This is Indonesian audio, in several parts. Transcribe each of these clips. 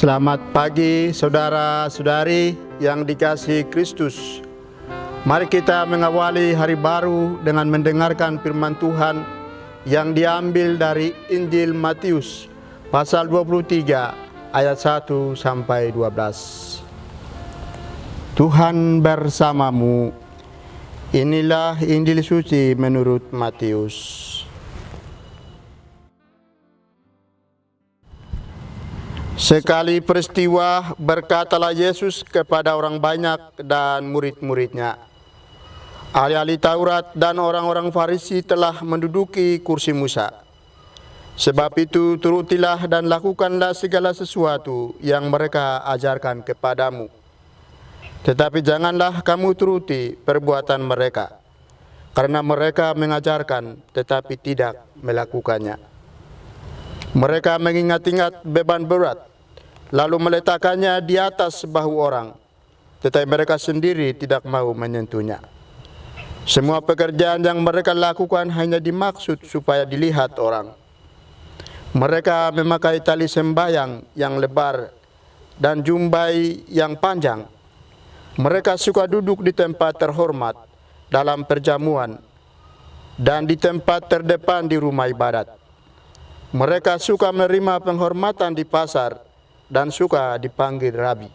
Selamat pagi saudara-saudari yang dikasihi Kristus. Mari kita mengawali hari baru dengan mendengarkan firman Tuhan yang diambil dari Injil Matius pasal 23 ayat 1 sampai 12. Tuhan bersamamu. Inilah Injil suci menurut Matius. Sekali peristiwa berkatalah Yesus kepada orang banyak dan murid-muridnya, ahli-ahli Taurat dan orang-orang Farisi telah menduduki kursi Musa. Sebab itu turutilah dan lakukanlah segala sesuatu yang mereka ajarkan kepadamu. Tetapi janganlah kamu turuti perbuatan mereka, karena mereka mengajarkan tetapi tidak melakukannya. Mereka mengingat-ingat beban berat, lalu meletakkannya di atas bahu orang, tetapi mereka sendiri tidak mau menyentuhnya. Semua pekerjaan yang mereka lakukan hanya dimaksud supaya dilihat orang. Mereka memakai tali sembahyang yang lebar dan jumbai yang panjang. Mereka suka duduk di tempat terhormat dalam perjamuan dan di tempat terdepan di rumah ibadat. Mereka suka menerima penghormatan di pasar dan suka dipanggil rabi.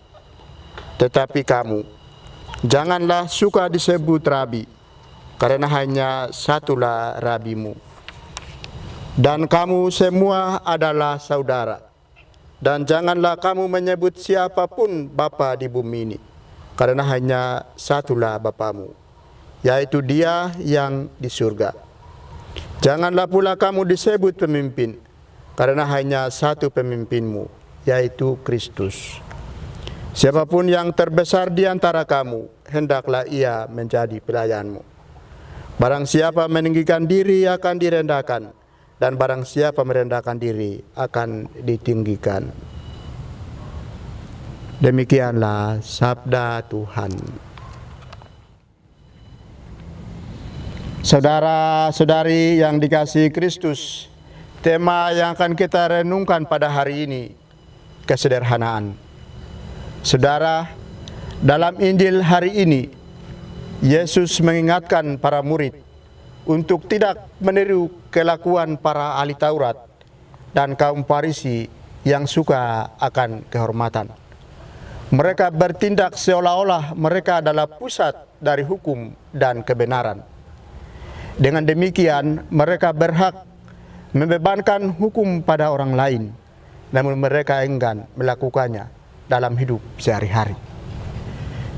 Tetapi kamu, janganlah suka disebut rabi, karena hanya satulah rabimu. Dan kamu semua adalah saudara. Dan janganlah kamu menyebut siapapun bapa di bumi ini, karena hanya satulah bapamu, yaitu Dia yang di surga. Janganlah pula kamu disebut pemimpin, karena hanya satu pemimpinmu, yaitu Kristus. Siapapun yang terbesar di antara kamu, hendaklah ia menjadi pelayanmu. Barang siapa meninggikan diri akan direndahkan, dan barang siapa merendahkan diri akan ditinggikan. Demikianlah sabda Tuhan. Saudara-saudari yang dikasihi Kristus, tema yang akan kita renungkan pada hari ini, kesederhanaan. Saudara, dalam Injil hari ini, Yesus mengingatkan para murid untuk tidak meniru kelakuan para ahli Taurat dan kaum Farisi yang suka akan kehormatan. Mereka bertindak seolah-olah mereka adalah pusat dari hukum dan kebenaran. Dengan demikian, mereka berhak membebankan hukum pada orang lain, namun mereka enggan melakukannya dalam hidup sehari-hari.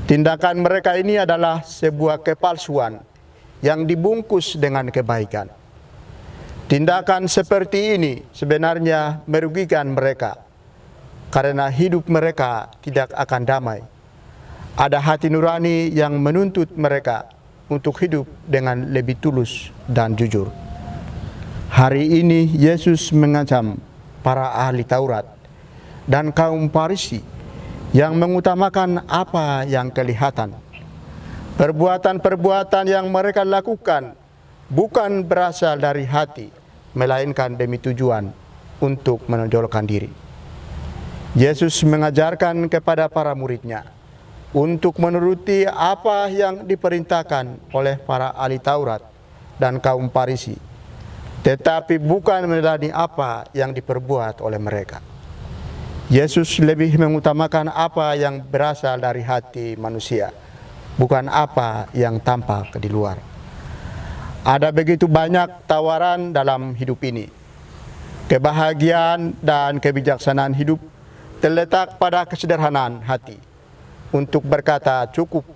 Tindakan mereka ini adalah sebuah kepalsuan yang dibungkus dengan kebaikan. Tindakan seperti ini sebenarnya merugikan mereka, karena hidup mereka tidak akan damai. Ada hati nurani yang menuntut mereka untuk hidup dengan lebih tulus dan jujur. Hari ini Yesus mengancam para ahli Taurat dan kaum Farisi yang mengutamakan apa yang kelihatan. Perbuatan-perbuatan yang mereka lakukan bukan berasal dari hati, melainkan demi tujuan untuk menonjolkan diri. Yesus mengajarkan kepada para muridnya untuk menuruti apa yang diperintahkan oleh para ahli Taurat dan kaum Farisi, tetapi bukan meneladani apa yang diperbuat oleh mereka. Yesus lebih mengutamakan apa yang berasal dari hati manusia, bukan apa yang tampak di luar. Ada begitu banyak tawaran dalam hidup ini. Kebahagiaan dan kebijaksanaan hidup terletak pada kesederhanaan hati untuk berkata cukup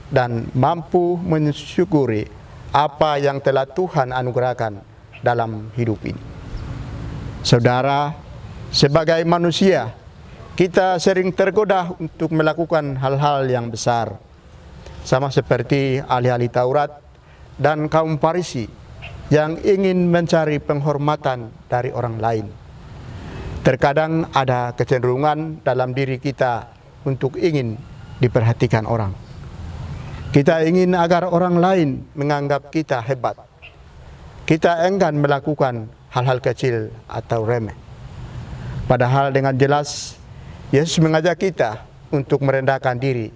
dan mampu mensyukuri apa yang telah Tuhan anugerahkan dalam hidup ini. Saudara, sebagai manusia, kita sering tergoda untuk melakukan hal-hal yang besar, sama seperti ahli-ahli Taurat dan kaum Farisi yang ingin mencari penghormatan dari orang lain. Terkadang ada kecenderungan dalam diri kita untuk ingin diperhatikan orang. Kita ingin agar orang lain menganggap kita hebat. Kita enggan melakukan hal-hal kecil atau remeh. Padahal dengan jelas Yesus mengajak kita untuk merendahkan diri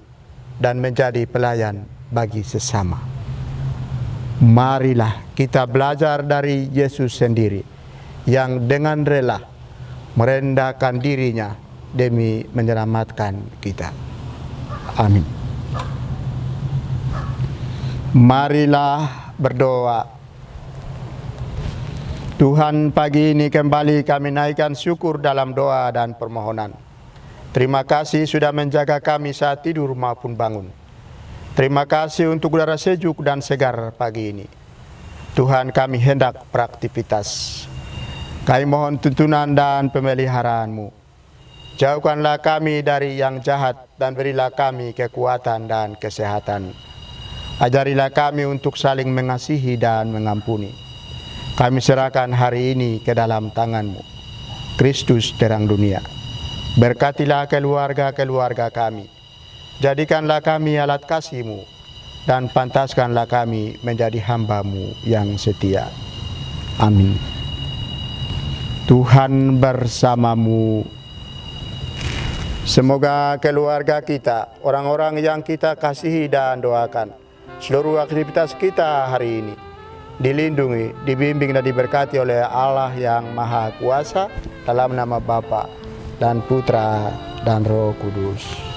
dan menjadi pelayan bagi sesama. Marilah kita belajar dari Yesus sendiri yang dengan rela merendahkan dirinya demi menyelamatkan kita. Amin. Marilah berdoa. Tuhan, pagi ini kembali kami naikkan syukur dalam doa dan permohonan. Terima kasih sudah menjaga kami saat tidur maupun bangun. Terima kasih untuk udara sejuk dan segar pagi ini. Tuhan, kami hendak beraktivitas. Kami mohon tuntunan dan pemeliharaan-Mu. Jauhkanlah kami dari yang jahat dan berilah kami kekuatan dan kesehatan. Ajarilah kami untuk saling mengasihi dan mengampuni. Kami serahkan hari ini ke dalam tangan-Mu. Kristus terang dunia. Berkatilah keluarga-keluarga kami. Jadikanlah kami alat kasih-Mu. Dan pantaskanlah kami menjadi hamba-Mu yang setia. Amin. Tuhan bersamamu. Semoga keluarga kita, orang-orang yang kita kasihi dan doakan, seluruh aktivitas kita hari ini dilindungi, dibimbing dan diberkati oleh Allah yang Maha Kuasa dalam nama Bapa dan Putra dan Roh Kudus.